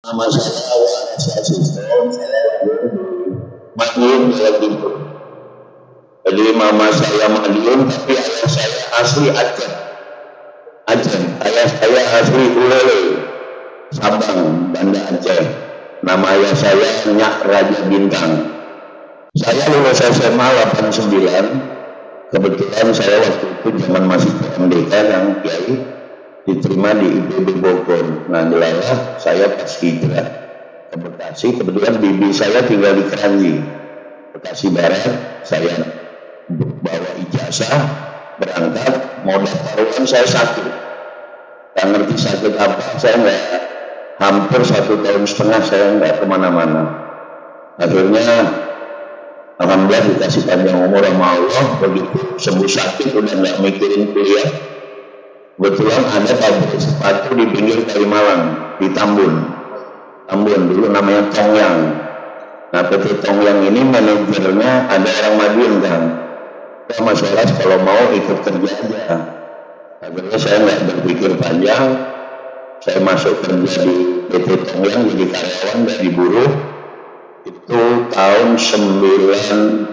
Nama saya awalnya saya Sisto, saya lahir di Madiun, Jawa Timur. Jadi mama saya Madiun, tapi ayah saya asli Aceh. Ayah saya asli Ulele, Sabang, Banda Aceh. Nama ayah saya Nyak Raja Bintang. Saya lulus SMA 89. Kebetulan saya waktu itu zaman masih PMDK yang Kiai diterima di IPB Bogor. Nah, jelaslah saya pas hijrah ke Bekasi. Kebetulan bibi saya tinggal di Keranji, Bekasi Barat. Saya bawa ijazah, berangkat, mau daftar saya sakit. Gak ngerti sakit apa, saya nggak, hampir 1,5 tahun saya nggak kemana-mana. Akhirnya alhamdulillah dikasih panjang umur sama Allah, begitu sembuh sakit udah nggak mikirin kuliah. Kebetulan ada pabrik sepatu di pinggir Kalimalang, di Tambun dulu namanya Tongyang. Nah, PT Tongyang ini manajernya ada orang Madiun kan. Mas Horas kalau mau ikut kerja aja. Akhirnya saya nggak berpikir panjang, saya masuk kerja di PT Tongyang jadi karyawan dari buruh. Itu tahun 92,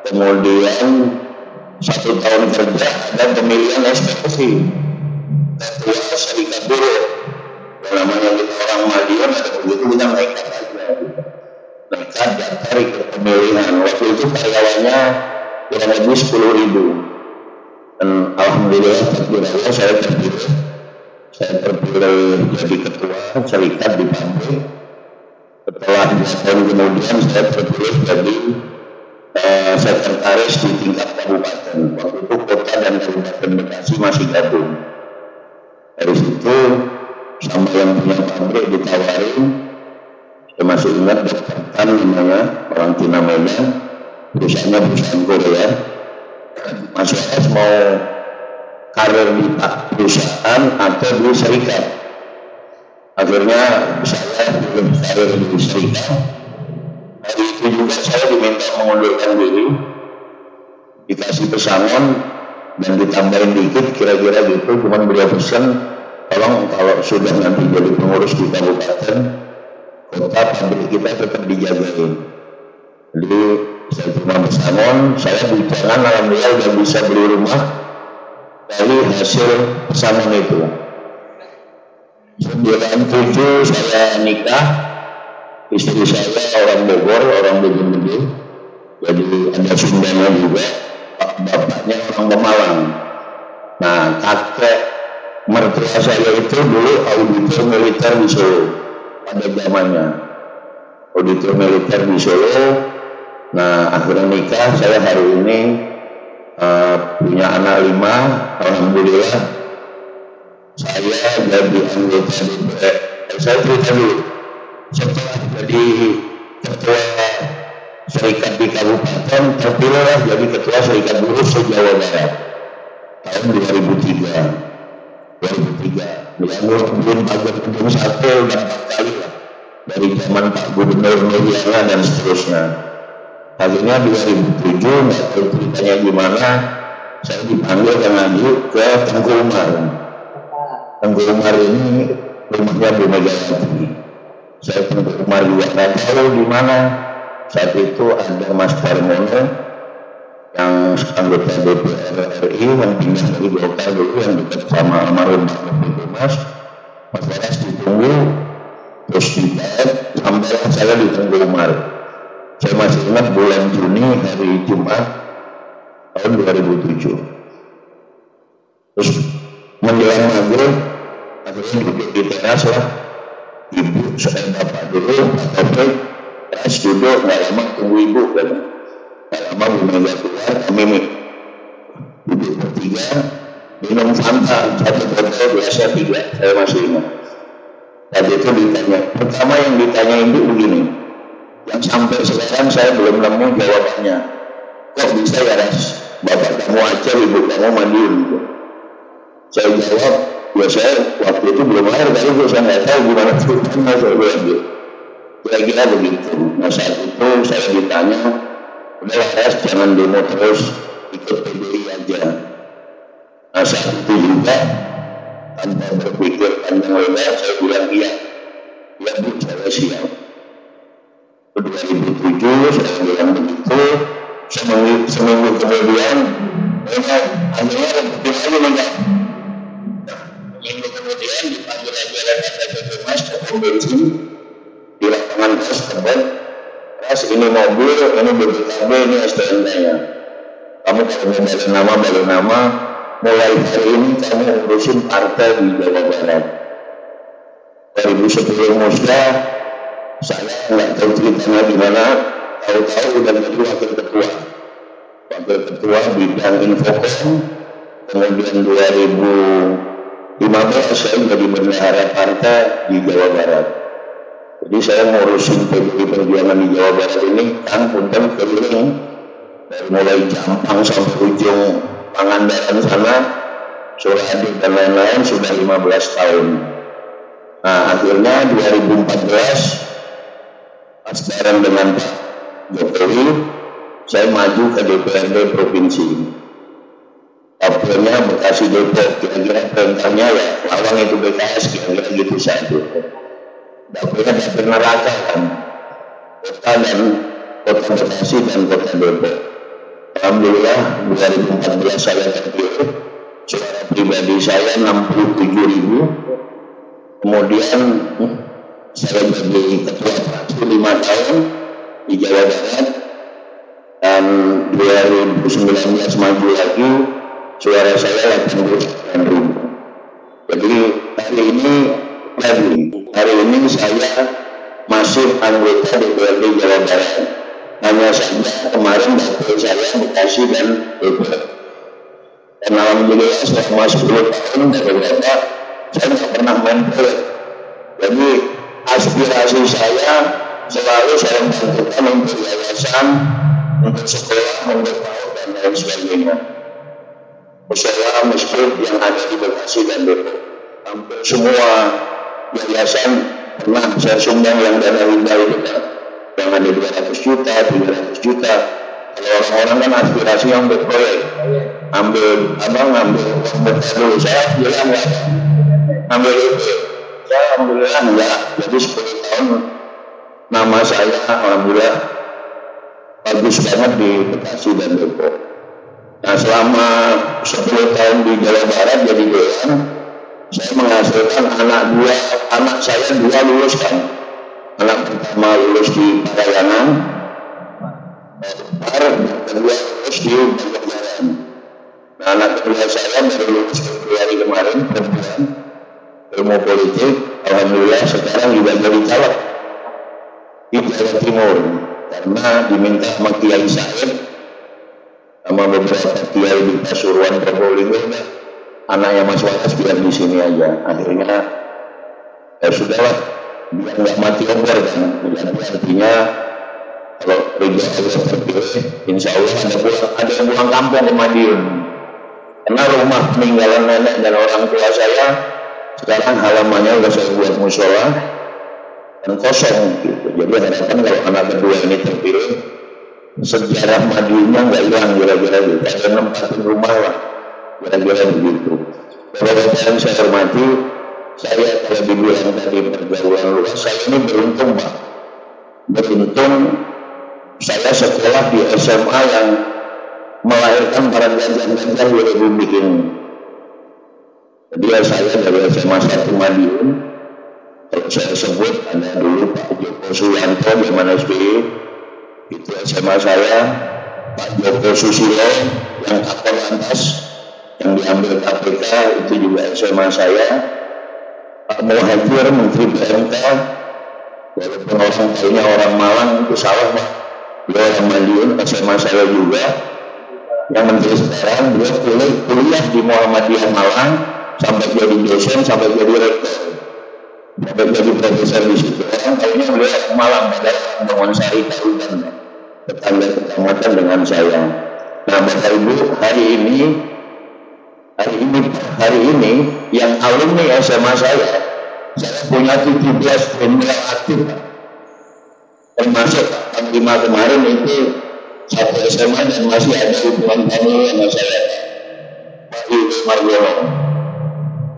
kemudian 1 tahun kerja ada pemilihan SPSI, ketua serikat buruh. Namanya kita orang Madiun, ada begitu kita nekat aja, nekat daftar ke pemilihan. Waktu itu karyawannya kurang lebih 10.000, dan alhamdulillah saya terpilih. Saya terpilih jadi ketua serikat di pabrik. Setelah 2 tahun kemudian saya terpilih jadi sekretaris di tingkat kabupaten. Waktu itu kota dan kabupaten Bekasi masih gabung. Dari situ sama yang punya pabrik ditawarin. Saya masih ingat Dr. Tan namanya, orang Cina Medan, perusahaannya perusahaan Korea. Mas Horas mau karir di perusahaan atau di serikat. Akhirnya saya belum karir di serikat. Hari itu juga saya diminta mengundurkan diri, dikasih pesangon dan ditambahin dikit kira-kira gitu. Cuman beliau pesan, tolong kalau sudah nanti jadi pengurus di kabupaten kota, pabrik kita tetap dijagain. Jadi saya terima pesangon, saya di jalan alhamdulillah udah bisa beli rumah dari hasil pesanan itu. 97 saya nikah, istri saya orang Bogor, orang Bojonegoro, jadi ada Sundanya juga, bapaknya orang Pemalang. Nah, kakek mertua saya itu dulu auditor militer di Solo pada zamannya, auditor militer di Solo. Nah, akhirnya nikah, saya hari ini punya anak 5, alhamdulillah. Saya jadi anggota DPR. Saya cerita dulu, setelah jadi ketua serikat di kabupaten, terpilihlah jadi ketua serikat buruh se-Jawa Barat tahun 2003. Belum pagar gedung sate udah 4 kali lah, dari zaman Pak Gubernur Nurjana dan seterusnya. Akhirnya 2007 nggak tahu ceritanya gimana, saya dipanggil ke Ngadi ke Tengku Umar. Tengku Umar ini rumahnya Bu Megawati. Saya Tengku Umar juga nggak tahu di mana. Saat itu ada Mas Darmono yang anggota DPR RI yang pindah dari Golkar dulu, yang dekat sama almarhum Mas Horas ditunggu, terus dibayar sampai saya di Tengku Umar. Saya masih ingat bulan Juni, hari Jumat tahun 2007. Terus menjelang maghrib, akhirnya duduk di teras lah. Ibu, saya bapak dulu, bapak teras duduk, nggak lama tunggu ibu kan. Nggak lama Bu Mega keluar, kami duduk bertiga, minum Fanta, 1 botol biasa 3, saya masih ingat. Tadi itu ditanya, pertama yang ditanya ibu begini, yang sampai sekarang saya belum nemu jawabannya. Kok bisa ya Ras, bapak kamu aja, ibu kamu Madiun gitu. Saya jawab, ya saya waktu itu belum lahir kali itu, saya nggak tahu gimana ceritanya, saya bilang gitu. Kira-kira begitu. Nah, saat itu saya ditanya, udah Ras jangan demo terus, ikut PDI aja. Nah, saat itu juga tanpa berpikir panjang lebar saya bilang iya Bu, saya siap. 2007 saya bilang begitu, seminggu kemudian memang akhirnya rezeki lagi enggak. Seminggu kemudian dipanggil lagi oleh KPP Mas ke bensin di lapangan gas Tebet. Ras ini mobil, ini BPKB, ini STNK-nya. Kamu kalau mau balik nama, mulai hari ini kamu urusin partai di Jawa Barat. 2010 Musda, saya nggak tahu ceritanya gimana, tahu-tahu udah jadi wakil ketua bidang Infocom. Kemudian 2015 saya jadi bendahara partai di Jawa Barat. Jadi saya ngurusin PDI Perjuangan di Jawa Barat ini kan punten keliling dari mulai Jampang sampai ujung Pangandaran sana, Suradi dan lain-lain sudah 15 tahun. Nah akhirnya 2014 pas bareng dengan Pak Jokowi saya maju ke DPRD Provinsi. Dapilnya Bekasi Depok, kira-kira perintahnya ya lawan itu BKS, kira-kira gitu saja. Dapilnya dapil neraka kan, kota Bekasi dan kota Depok. Alhamdulillah 2014 saya terpilih, suara pribadi saya 67.000. Kemudian saya jadi ketua fraksi 5 tahun di Jawa Barat, dan 2019 maju lagi, suara saya 89.000. Jadi hari ini saya masih anggota DPRD Jawa Barat. Hanya saja kemarin dapil saya Bekasi dan Depok. Dan alhamdulillah selama 10 tahun dari Bapak saya tidak pernah main proyek. Jadi aspirasi saya selalu saya menentukan untuk yayasan, untuk sekolah, untuk PAUD dan lain sebagainya. Musola masjid yang ada di Bekasi dan Depok, hampir semua yayasan pernah saya sumbang yang dana hibah itu kan, yang ada 200 juta, 300 juta. Kalau orang-orang kan aspirasi yang berproyek, ambil dulu, saya bilang enggak, ambil itu, saya alhamdulillah enggak. Jadi 10 tahun nama saya alhamdulillah bagus banget di Bekasi dan Depok. Nah selama 10 tahun di Jawa Barat jadi dewan, saya menghasilkan anak saya dua lulus kan. Anak pertama lulus di Parayangan, kedua lulus di Banjarbaran. Nah anak kedua saya baru lulus Februari kemarin, perempuan ilmu politik. Alhamdulillah sekarang juga jadi caleg di Jawa Timur, karena diminta sama Kiai Said sama beberapa kiai di Pasuruan Probolinggo, anaknya Mas Waras biar di sini aja. Akhirnya ya sudahlah, biar nggak mati obor kan. Jadi artinya kalau Ridho Allah terpilih, insya Allah ada yang pulang kampung ke Madiun. Karena rumah peninggalan nenek dan orang tua saya sekarang halamannya udah saya buat musola dan kosong gitu. Jadi harapan kalau anak kedua ini terpilih, sejarah Madiunnya nggak hilang kira-kira gitu. Ada nempatin rumah lah, kira-kira begitu. Bapak-bapak yang saya hormati, saya kalau dibilang tadi pergaulan luas, saya ini beruntung Pak. Beruntung saya sekolah di SMA yang melahirkan para gajah-gajah di Republik ini. Jadi saya dari SMA 1 Madiun, kalau saya sebut ada dulu Pak Joko Suyanto zaman SBY, itu SMA saya, Pak Joko Susilo yang Kakor Lantas yang diambil KPK itu juga SMA saya, Pak Muhajir Menteri PMK, walaupun orang kayaknya orang Malang itu salah Pak, beliau orang Madiun, SMA saya juga. Yang menteri sekarang beliau kuliah di Muhammadiyah Malang sampai jadi dosen, sampai jadi rektor, sampai jadi profesor di situ. Orang kayaknya beliau orang Malang, padahal Bangun Sari Tarudan, tetangga kecamatan dengan saya. Nah Bapak Ibu, hari ini yang alumni SMA saya punya 17 jenderal aktif, termasuk Panglima kemarin itu satu SMA dan masih ada hubungan famili sama saya, Pak Yus Margono.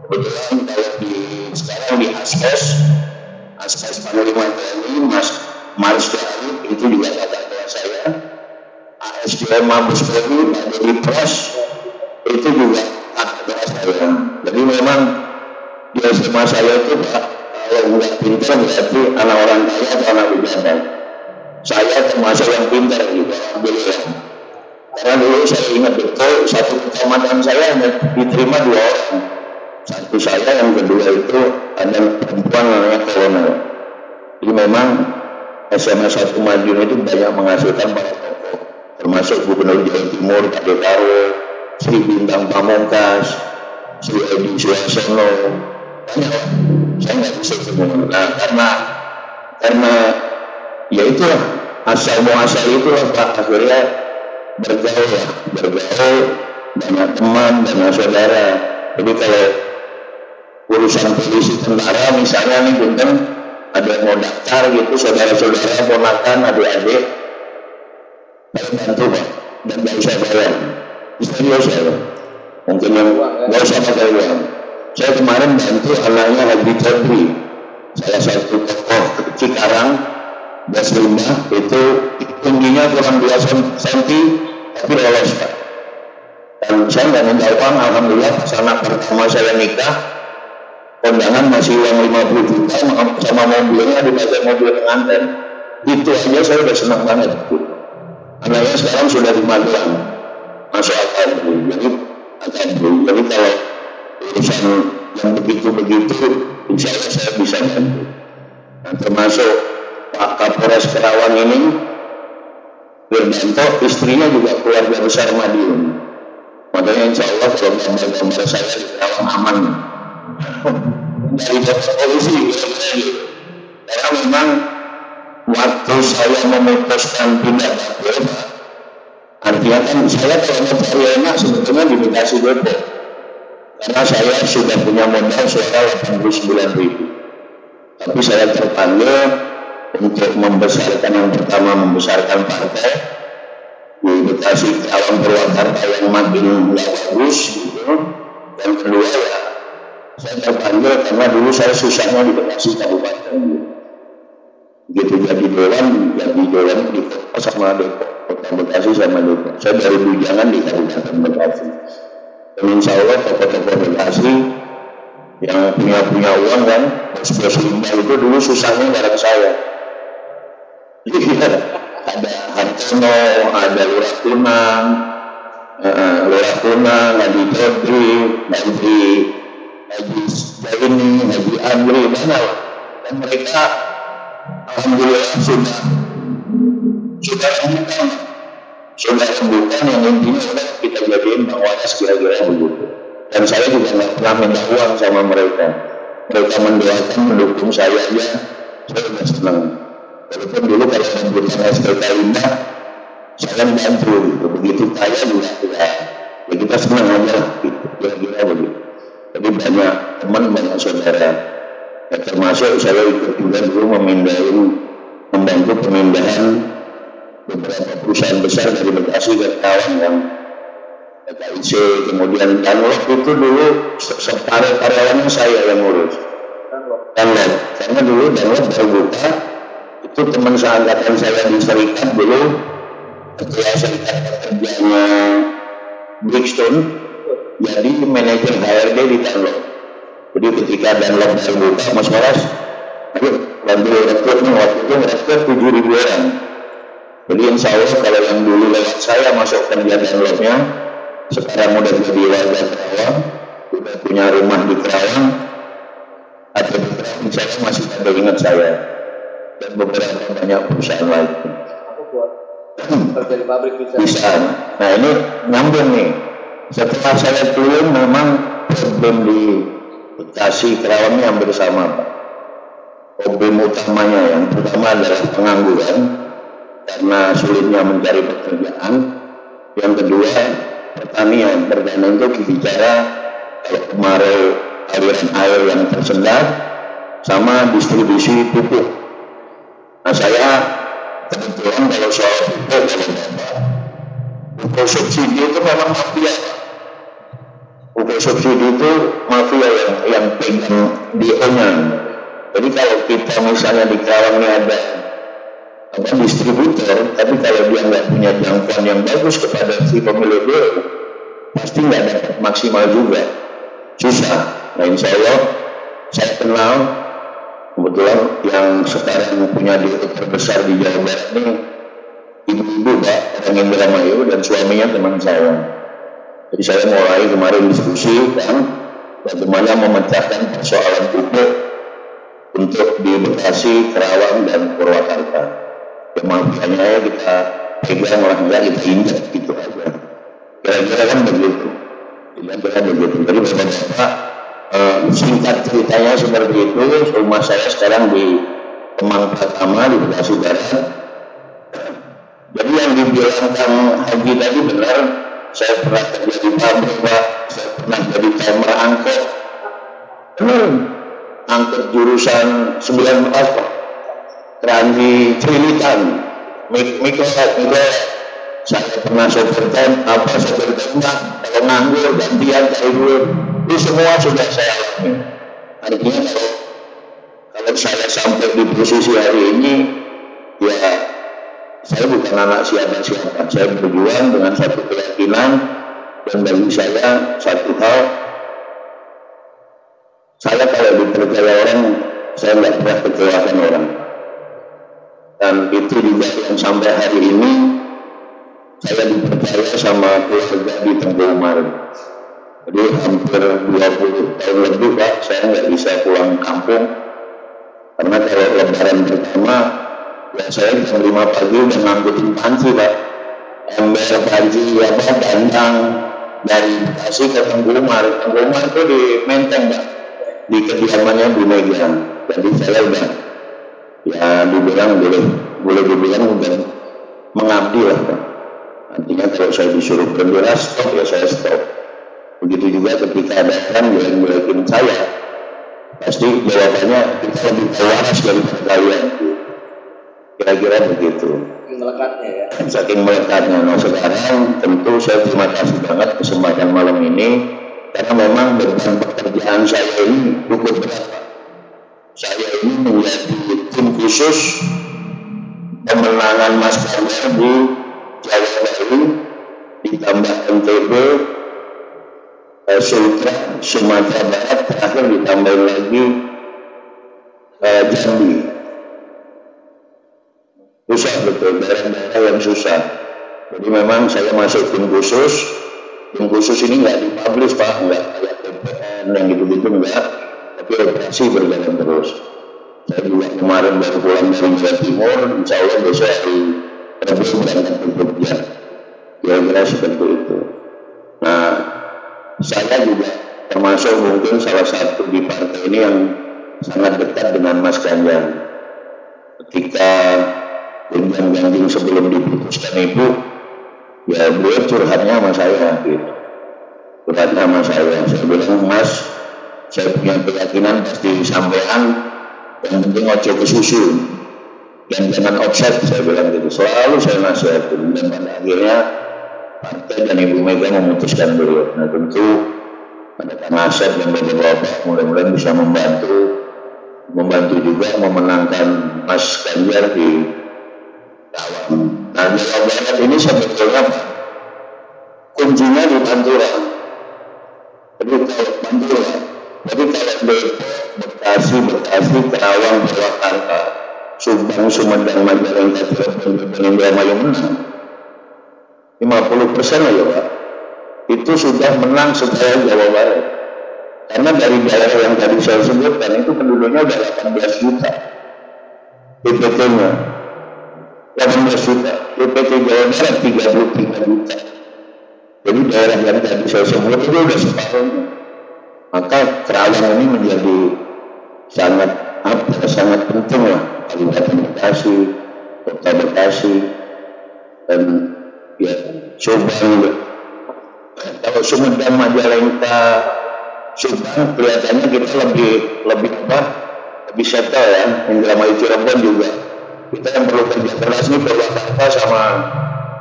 Kebetulan kalau sekarang di Askes Panglima TNI Mas Marsdi Arif itu juga kakak kelas saya. ASDM Mabes Polri Pak Dedi Pros itu juga kakak kelas saya. Jadi memang di SMA saya itu Pak, kalau nggak pintar berarti anak orang kaya atau anak pejabat. Saya termasuk yang pintar gitu, alhamdulillah. Karena dulu saya ingat betul satu kecamatan saya hanya diterima 2 orang. Satu saya, yang kedua itu ada perempuan namanya kolonel. Jadi memang SMA 1 Madiun itu banyak menghasilkan para tokoh, termasuk Gubernur Jawa Timur Pak Dekarwo, Sri Bintang Pamungkas, Sri Edi Suharsono, banyak. Saya nggak bisa semua. Nah, karena ya itulah asal muasal itulah Pak, akhirnya bergaul banyak teman, banyak saudara. Jadi kalau urusan polisi tentara misalnya nih punten ada yang mau daftar gitu, saudara-saudara ponakan adik-adik saya bantu Pak, dan nggak usah bayar, serius ya mungkin yang nggak usah pakai uang. Saya kemarin bantu anaknya Haji Chodri, salah satu tokoh Cikarang, Das Limbah, itu tingginya kurang 2 cm tapi lolos Pak. Dan saya nggak minta uang, alhamdulillah pas anak pertama saya nikah kondangan masih uang 50 juta sama mobilnya dipakai mobil pengantin. Itu aja saya udah senang banget. Anaknya sekarang sudah di Magelang, masuk akademi. Jadi kalau urusan yang begitu-begitu insya Allah saya bisa bantu. Nah, termasuk Pak Kapolres Kerawang ini Wirdanto, istrinya juga keluarga besar Madiun. Makanya insya Allah kalau gambar-gambar saya di Kerawang aman dari polisi gitu. Karena memang waktu saya memutuskan pindah ke artinya kan saya kalau mau cari enak sebetulnya di Bekasi Depok, karena saya sudah punya modal suara 89.000. Tapi saya terpanggil untuk membesarkan, yang pertama membesarkan partai di Bekasi Alam Purwakarta yang makin nggak bagus gitu. Dan kedua ya saya terpanggil karena dulu saya susahnya di Bekasi Kabupaten gitu. Begitu jadi dewan di Kota sama Depok, Kota Bekasi sama Depok. Saya dari bujangan di Kabupaten Bekasi. Dan insya Allah tokoh-tokoh Bekasi yang punya uang kan, bos-bos limbah itu dulu susahnya bareng saya. Jadi ada Hartono, ada Lurah Kunang, Haji Chodri, Haji Jaini, Haji Andri, mana lah. Dan mereka alhamdulillah sudah rembukan yang intinya udah kita jadiin pengawas kira-kira begitu. Dan saya juga nggak pernah minta uang sama mereka. Mereka mendoakan, mendukung saya aja, saya udah senang. Walaupun dulu kalau menggunakan SPK Indah, saya bantu gitu. Begitu kaya juga ya kita senang aja lah gitu, kira-kira begitu. Jadi banyak teman, banyak saudara. Ya, termasuk saya ikut juga dulu membantu pemindahan beberapa perusahaan besar dari Bekasi ke Kerawang yang KIC, kemudian Danlog itu dulu separuh karyawannya saya yang ngurus. Danlog, karena dulu Danlog baru buka, itu teman seangkatan saya di serikat dulu, ketua serikat pekerjanya Brickstone, jadi manajer HRD di Danlog. Jadi ketika Danlog baru buka, Mas Moras, ayo bantu rekrut nih, waktu itu rekrut 7.000 orang. Jadi insya Allah kalau yang dulu lewat saya masuk kerja Danlognya, sekarang udah jadi warga Kerawang, udah punya rumah di Kerawang, atau di Kerawang insya Allah masih ada ingat saya, dan beberapa banyak perusahaan lain. Kerja di pabrik bisa. Nah ini nyambung nih, setelah saya turun memang problem di Bekasi Kerawang ini hampir sama Pak. Problem utamanya yang pertama adalah pengangguran karena sulitnya mencari pekerjaan. Yang kedua pertanian. Pertanian itu bicara kalau kemarau aliran air yang tersendat sama distribusi pupuk. Nah saya kebetulan kalau soal pupuk subsidi itu memang mafia. pupuk subsidi itu mafia yang pegang DO-nya. Jadi kalau kita misalnya di Karawang ini ada distributor, tapi kalau dia nggak punya jangkauan yang bagus kepada si pemilik DO, pasti nggak dapat maksimal juga, susah. Nah, insya Allah saya kenal kebetulan yang sekarang punya DO terbesar di Jawa Barat ini ibu-ibu Pak, orang Indramayu, dan suaminya teman saya. Jadi saya mulai kemarin diskusi kan bagaimana memecahkan persoalan pupuk untuk di Bekasi, Karawang, dan Purwakarta. Kemampuannya kita pegang lah, kita injak gitu aja. Kira-kira kan begitu. Kira-kira begitu. Jadi Bapak, singkat ceritanya seperti itu. Rumah saya sekarang di Kemang Pratama di Bekasi Barat. Jadi yang dibilang Kang Haji tadi benar. Saya pernah kerja di pabrik, Pak. Saya pernah jadi timer angkot. Angkot jurusan 19 Pak. Keranji Cililitan, Mikrolet. Saya pernah sopir tempat, kalau nganggur gantian cari duit. Itu semua sudah saya alami. Artinya kalau saya sampai di posisi hari ini, ya saya bukan anak siapa-siapa. Saya berjuang dengan satu keyakinan, dan bagi saya satu hal, saya kalau dipercaya orang, saya nggak pernah kecewakan orang. Dan itu juga yang sampai hari ini saya dipercaya sama keluarga di Tengku Umar. Jadi hampir 20 tahun lebih Pak, saya nggak bisa pulang kampung karena kalau lebaran pertama ya saya jam 5 pagi udah ngangkutin panci Pak, ember panci dandang dari Bekasi ke Tengku Umar. Tengku Umar itu di Menteng Pak, di kediamannya Bu Mega. Jadi saya udah ya dibilang boleh dibilang udah mengabdi lah Pak. Artinya kalau saya disuruh bendera stop ya saya stop. Begitu juga ketika ada orang yang saya, pasti jawabannya kita lebih waras daripada kalian. Kira-kira begitu. Melekatnya ya. Saking melekatnya. Nah sekarang tentu saya terima kasih banget kesempatan malam ini karena memang beban pekerjaan saya ini cukup berat. Saya ini menjadi tim khusus pemenangan Mas Ganjar di Jawa Barat, ditambah NTB, Sultra, Sumatera Barat, terakhir ditambah lagi Jambi. Susah betul, daerah-daerah yang susah. Jadi memang saya masuk tim khusus. Tim khusus ini nggak dipublish Pak, nggak kayak TPN yang gitu-gitu enggak. Tapi operasi berjalan terus. Saya juga kemarin baru pulang dari Jawa Timur, insya Allah besok hari Rabu berangkat ke Jogja. Kira-kira seperti itu. Nah, saya juga termasuk mungkin salah satu di partai ini yang sangat dekat dengan Mas Ganjar. Ketika gonjang-ganjing sebelum diputuskan Ibu, ya beliau curhatnya sama saya gitu. Curhatnya sama saya bilang, Mas, saya punya keyakinan pasti disampaikan, yang penting ojo ke susu dan jangan offset, saya bilang gitu. Selalu saya nasihatin, dan pada akhirnya partai dan Ibu Mega memutuskan beliau. Nah tentu ada Kang Asep dan Bapak mudah-mudahan bisa membantu juga memenangkan Mas Ganjar di Karawang. Nah di Jawa Barat ini sebetulnya kuncinya di Pantura. Jadi kalau Pantura, jadi kalau Bekasi, Karawang, Purwakarta, Subang, Sumedang, Majalengka, Cirebon, Indramayu menang 50% aja Pak. Itu sudah menang setelah Jawa Barat. Karena dari daerah yang tadi saya sebutkan itu penduduknya udah 18 juta. PPT-nya 18 juta. PPT Jawa Barat 33 juta. Jadi daerah yang tadi saya sebut itu udah separuhnya. Maka Karawang ini menjadi sangat penting lah. Kabupaten Bekasi, Kota Bekasi, dan ya Subang. Kalau Sumedang, Majalengka, Subang kelihatannya kita lebih settle ya. Indramayu, Cirebon juga. Kita yang perlu kerja keras ini Purwakarta sama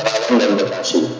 Karawang dan Bekasi.